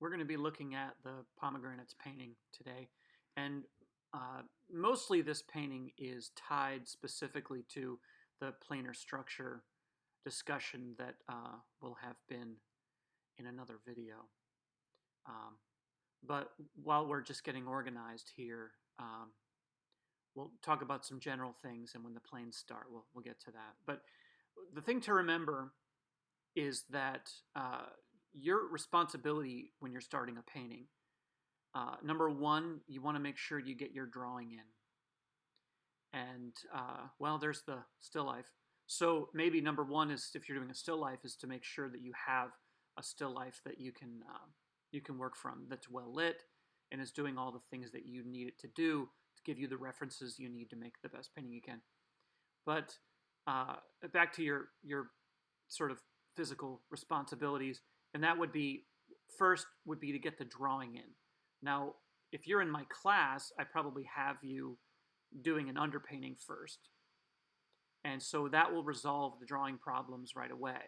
We're going to be looking at the Pomegranates painting today, and mostly this painting is tied specifically to the planar structure discussion that will have been in another video. But while we're just getting organized here, we'll talk about some general things, and when the planes start, we'll get to that. But the thing to remember is that your responsibility when you're starting a painting, number one, you want to make sure you get your drawing in. And, well, there's the still life. So maybe number one is, if you're doing a still life, is to make sure that you have a still life that you can work from, that's well lit and is doing all the things that you need it to do to give you the references you need to make the best painting you can. But back to your sort of physical responsibilities, and that would be, first would be to get the drawing in. Now, if you're in my class, I probably have you doing an underpainting first, and so that will resolve the drawing problems right away.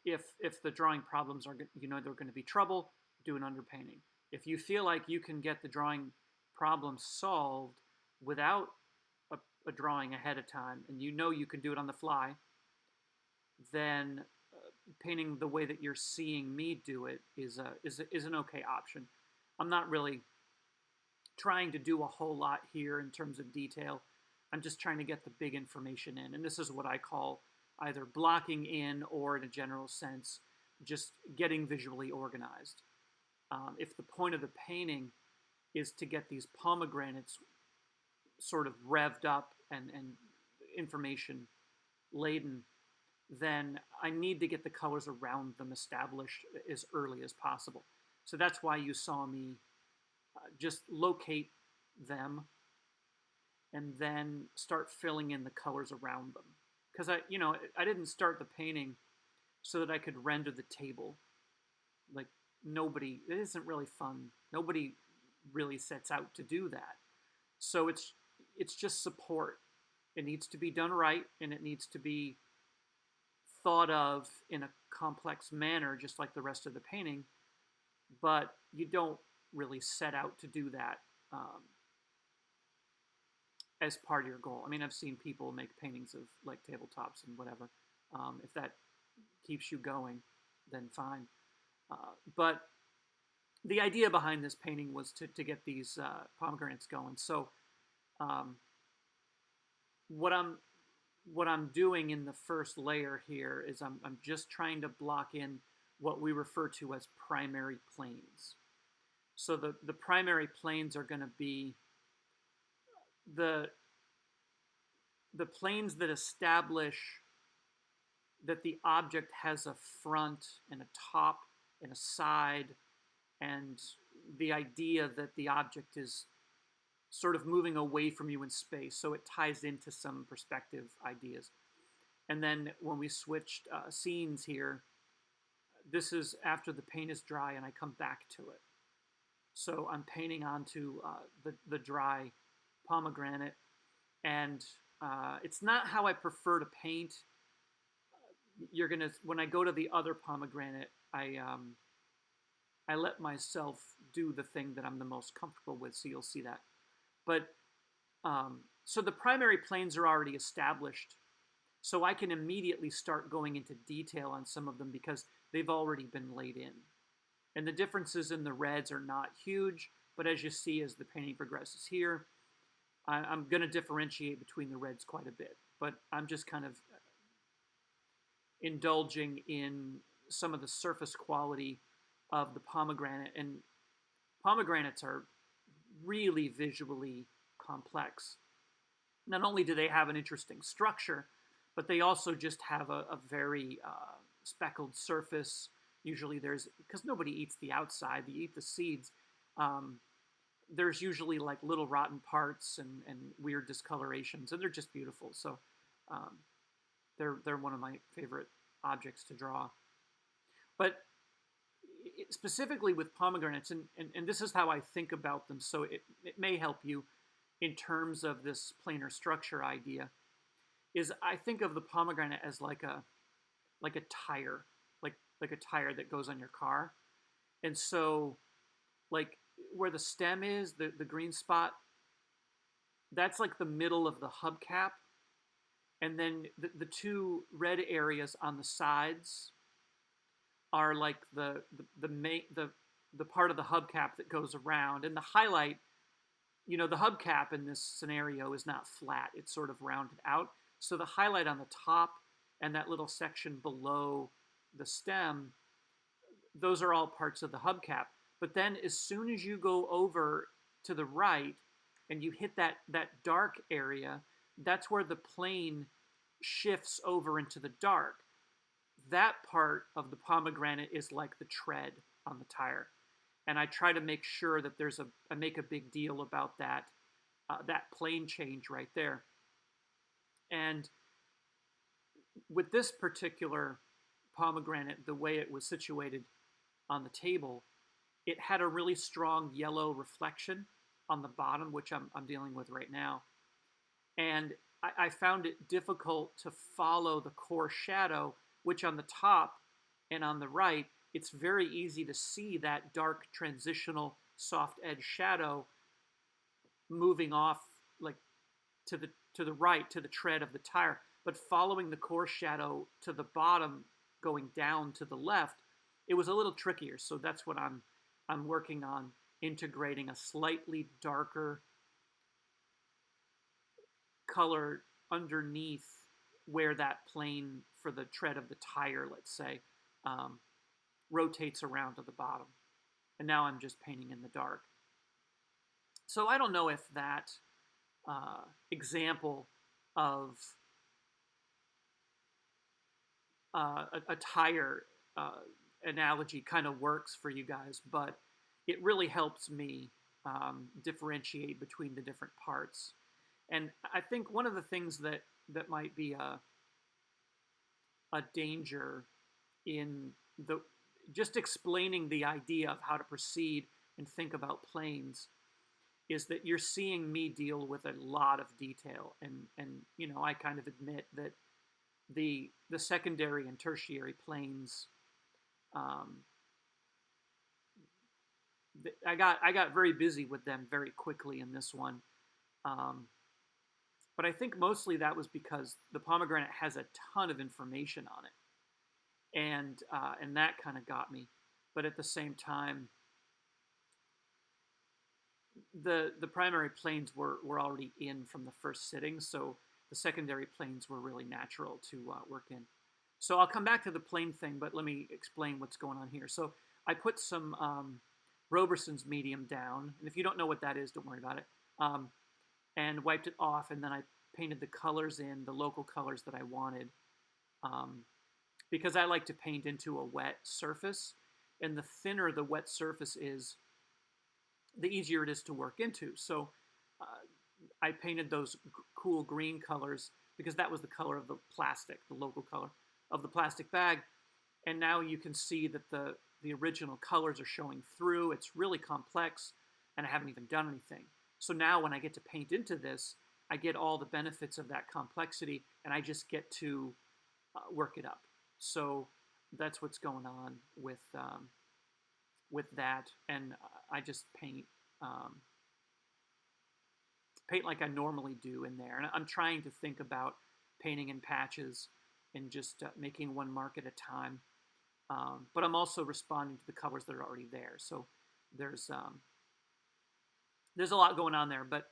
If the drawing problems are, they're going to be trouble, do an underpainting. If you feel like you can get the drawing problem solved without a drawing ahead of time, and you can do it on the fly, then painting the way that you're seeing me do it is an okay option. I'm not really trying to do a whole lot here in terms of detail. I'm just trying to get the big information in, and this is what I call either blocking in, or in a general sense, just getting visually organized. If the point of the painting is to get these pomegranates sort of revved up and information laden, then I need to get the colors around them established as early as possible. So that's why you saw me just locate them and then start filling in the colors around them. Because I didn't start the painting so that I could render the table. Like, it isn't really fun. Nobody really sets out to do that. So it's just support. It needs to be done right, and it needs to be thought of in a complex manner, just like the rest of the painting, but you don't really set out to do that as part of your goal. I mean, I've seen people make paintings of like tabletops and whatever. If that keeps you going, then fine. But the idea behind this painting was to get these pomegranates going. So what I'm doing in the first layer here is I'm just trying to block in what we refer to as primary planes. So the primary planes are going to be the planes that establish that the object has a front and a top and a side, and the idea that the object is sort of moving away from you in space, so it ties into some perspective ideas. And then when we switched scenes here, this is after the paint is dry and I come back to it. So I'm painting onto the dry pomegranate, and it's not how I prefer to paint. When I go to the other pomegranate, I let myself do the thing that I'm the most comfortable with, so you'll see that. But so the primary planes are already established, so I can immediately start going into detail on some of them because they've already been laid in. And the differences in the reds are not huge, but as you see as the painting progresses here, I'm going to differentiate between the reds quite a bit. But I'm just kind of indulging in some of the surface quality of the pomegranate. And pomegranates are really visually complex. Not only do they have an interesting structure, but they also just have a very speckled surface. Usually because nobody eats the outside, they eat the seeds. There's usually like little rotten parts and weird discolorations, and they're just beautiful. So they're one of my favorite objects to draw. But specifically with pomegranates, and this is how I think about them, so it may help you in terms of this planar structure idea, is I think of the pomegranate as like a tire, like a tire that goes on your car. And so, like where the stem is, the green spot, that's like the middle of the hubcap. And then the two red areas on the sides are like the part of the hubcap that goes around. And the highlight, the hubcap in this scenario is not flat, it's sort of rounded out. So the highlight on the top and that little section below the stem, those are all parts of the hubcap. But then as soon as you go over to the right and you hit that dark area, that's where the plane shifts over into the dark. That part of the pomegranate is like the tread on the tire. And I try to make sure that I make a big deal about that plane change right there. And with this particular pomegranate, the way it was situated on the table, it had a really strong yellow reflection on the bottom, which I'm dealing with right now. And I found it difficult to follow the core shadow, which on the top and on the right, it's very easy to see that dark transitional soft edge shadow moving off like to the right, to the tread of the tire. But following the core shadow to the bottom, going down to the left, it was a little trickier. So that's what I'm working on, integrating a slightly darker color underneath where that plane for the tread of the tire, let's say, rotates around to the bottom. And now I'm just painting in the dark. So I don't know if that example of a tire analogy kind of works for you guys, but it really helps me differentiate between the different parts. And I think one of the things that might be a danger in just explaining the idea of how to proceed and think about planes is that you're seeing me deal with a lot of detail, and I kind of admit that the secondary and tertiary planes, I got very busy with them very quickly in this one. But I think mostly that was because the pomegranate has a ton of information on it, and that kind of got me. But at the same time, the primary planes were already in from the first sitting, so the secondary planes were really natural to work in. So I'll come back to the plane thing, but let me explain what's going on here. So I put some Roberson's medium down, and if you don't know what that is, don't worry about it. And wiped it off, and then I painted the colors in, the local colors that I wanted, because I like to paint into a wet surface, and the thinner the wet surface is, the easier it is to work into. So I painted those cool green colors because that was the color of the plastic, the local color of the plastic bag, and now you can see that the original colors are showing through. It's really complex, and I haven't even done anything. So now when I get to paint into this, I get all the benefits of that complexity, and I just get to work it up. So that's what's going on with that, and I just paint like I normally do in there. And I'm trying to think about painting in patches and just making one mark at a time. But I'm also responding to the colors that are already there. So there's a lot going on there, but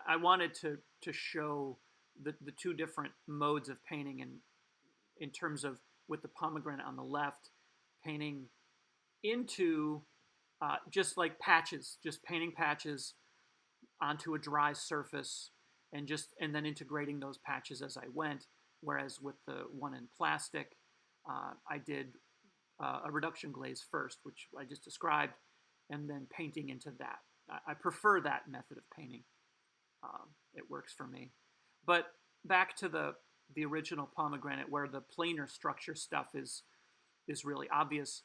I wanted to show the two different modes of painting, and in terms of with the pomegranate on the left, painting into just like patches, just painting patches onto a dry surface, and then integrating those patches as I went. Whereas with the one in plastic, I did a reduction glaze first, which I just described, and then painting into that. I prefer that method of painting. It works for me. But back to the original pomegranate, where the planar structure stuff is really obvious.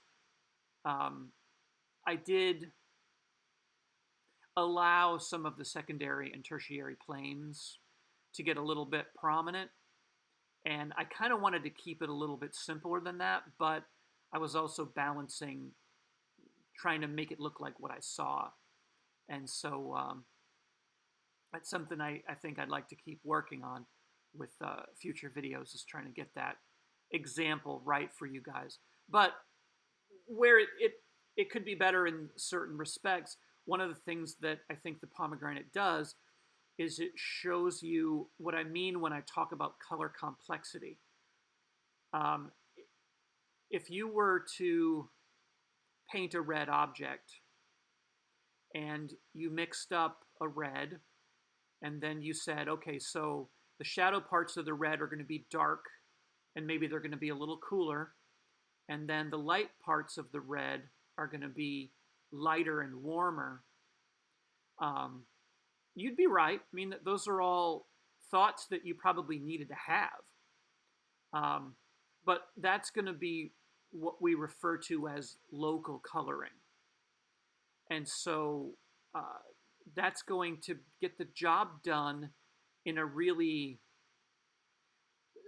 I did allow some of the secondary and tertiary planes to get a little bit prominent, and I kind of wanted to keep it a little bit simpler than that, but I was also balancing trying to make it look like what I saw. And so that's something I think I'd like to keep working on with future videos, is trying to get that example right for you guys. But where it could be better in certain respects, one of the things that I think the pomegranate does is it shows you what I mean when I talk about color complexity. Um, if you were to paint a red object and you mixed up a red, and then you said, okay, so the shadow parts of the red are going to be dark, and maybe they're going to be a little cooler, and then the light parts of the red are going to be lighter and warmer. You'd be right. I mean, those are all thoughts that you probably needed to have. But that's going to be what we refer to as local coloring. And so that's going to get the job done in a really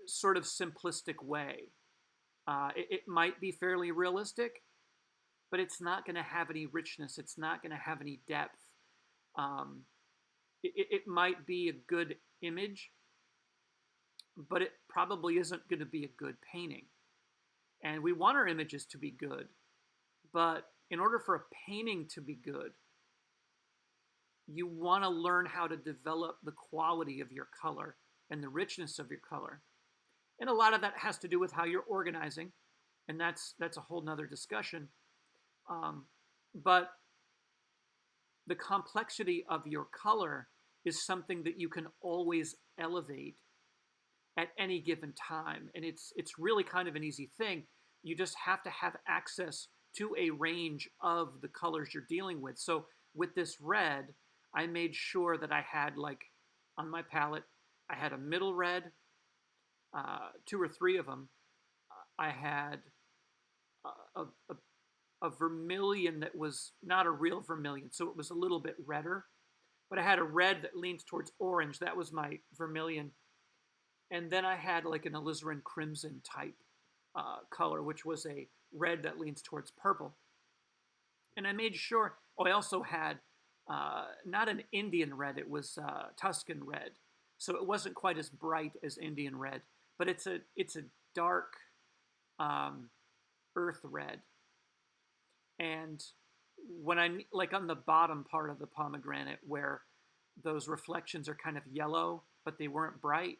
sort of simplistic way. It might be fairly realistic, but it's not going to have any richness. It's not going to have any depth. It might be a good image, but it probably isn't going to be a good painting. And we want our images to be good, but in order for a painting to be good, you want to learn how to develop the quality of your color and the richness of your color. And a lot of that has to do with how you're organizing, and that's a whole nother discussion. But the complexity of your color is something that you can always elevate at any given time. And it's really kind of an easy thing. You just have to have access to a range of the colors you're dealing with. So with this red, I made sure that I had, like, on my palette, I had a middle red, 2 or 3 of them. I had a vermilion that was not a real vermilion, so it was a little bit redder. But I had a red that leans towards orange. That was my vermilion. And then I had like an alizarin crimson type color, which was a red that leans towards purple. And I made sure, I also had not an Indian red, it was Tuscan red. So it wasn't quite as bright as Indian red, but it's a dark earth red. And when I, like on the bottom part of the pomegranate where those reflections are kind of yellow, but they weren't bright,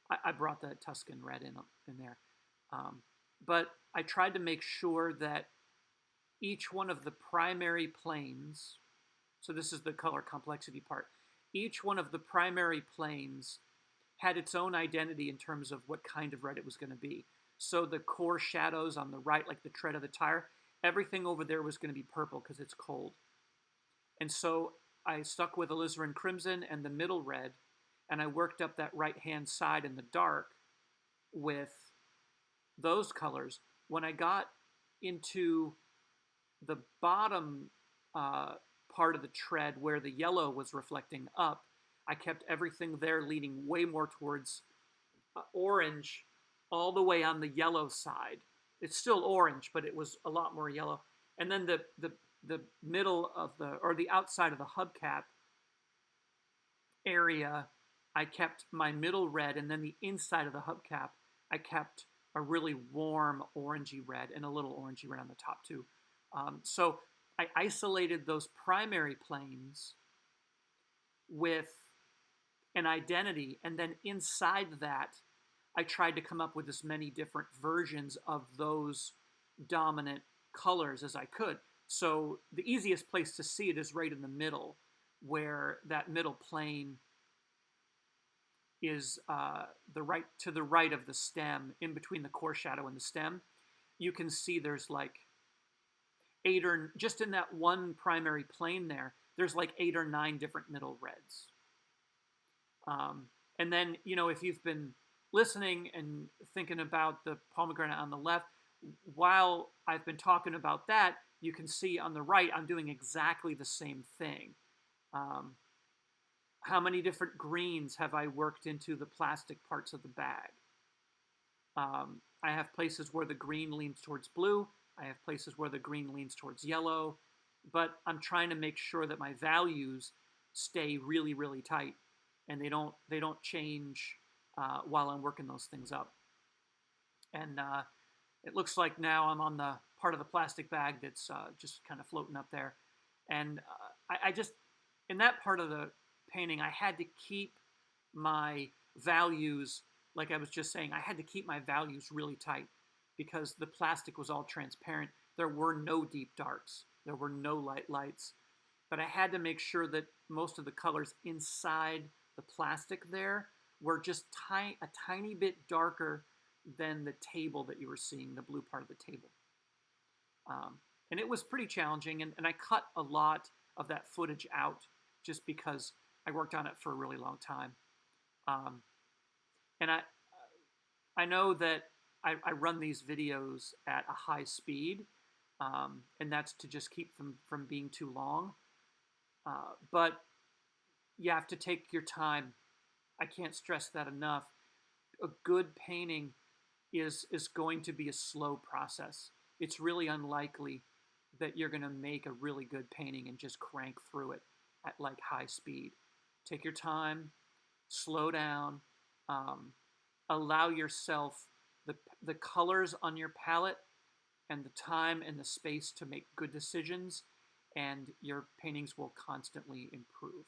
I brought the Tuscan red in there. But I tried to make sure that each one of the primary planes, so this is the color complexity part, each one of the primary planes had its own identity in terms of what kind of red it was going to be. So the core shadows on the right, like the tread of the tire, everything over there was going to be purple because it's cold. And so I stuck with alizarin crimson and the middle red, and I worked up that right-hand side in the dark with those colors. When I got into the bottom part of the tread where the yellow was reflecting up, I kept everything there leaning way more towards orange, all the way on the yellow side. It's still orange, but it was a lot more yellow. And then the middle of or the outside of the hubcap area, I kept my middle red, and then the inside of the hubcap, I kept a really warm orangey red and a little orangey red on the top too. So I isolated those primary planes with an identity, and then inside that, I tried to come up with as many different versions of those dominant colors as I could. So the easiest place to see it is right in the middle, where that middle plane is to the right of the stem, in between the core shadow and the stem. You can see there's like just in that one primary plane there's like 8 or 9 different middle reds. And then, if you've been listening and thinking about the pomegranate on the left, while I've been talking about that, you can see on the right, I'm doing exactly the same thing. How many different greens have I worked into the plastic parts of the bag? I have places where the green leans towards blue, I have places where the green leans towards yellow, but I'm trying to make sure that my values stay really, really tight, and they don't change while I'm working those things up. And it looks like now I'm on the part of the plastic bag that's just kind of floating up there. And I just, in that part of the painting, I had to keep my values, like I was just saying, I had to keep my values really tight because the plastic was all transparent. There were no deep darks. There were no lights. But I had to make sure that most of the colors inside the plastic there were just a tiny bit darker than the table that you were seeing, the blue part of the table. And it was pretty challenging, and I cut a lot of that footage out just because I worked on it for a really long time. Um, and I know that I run these videos at a high speed, and that's to just keep them from being too long. But you have to take your time. I can't stress that enough. A good painting is going to be a slow process. It's really unlikely that you're going to make a really good painting and just crank through it at like high speed. Take your time, slow down, allow yourself the colors on your palette and the time and the space to make good decisions, and your paintings will constantly improve.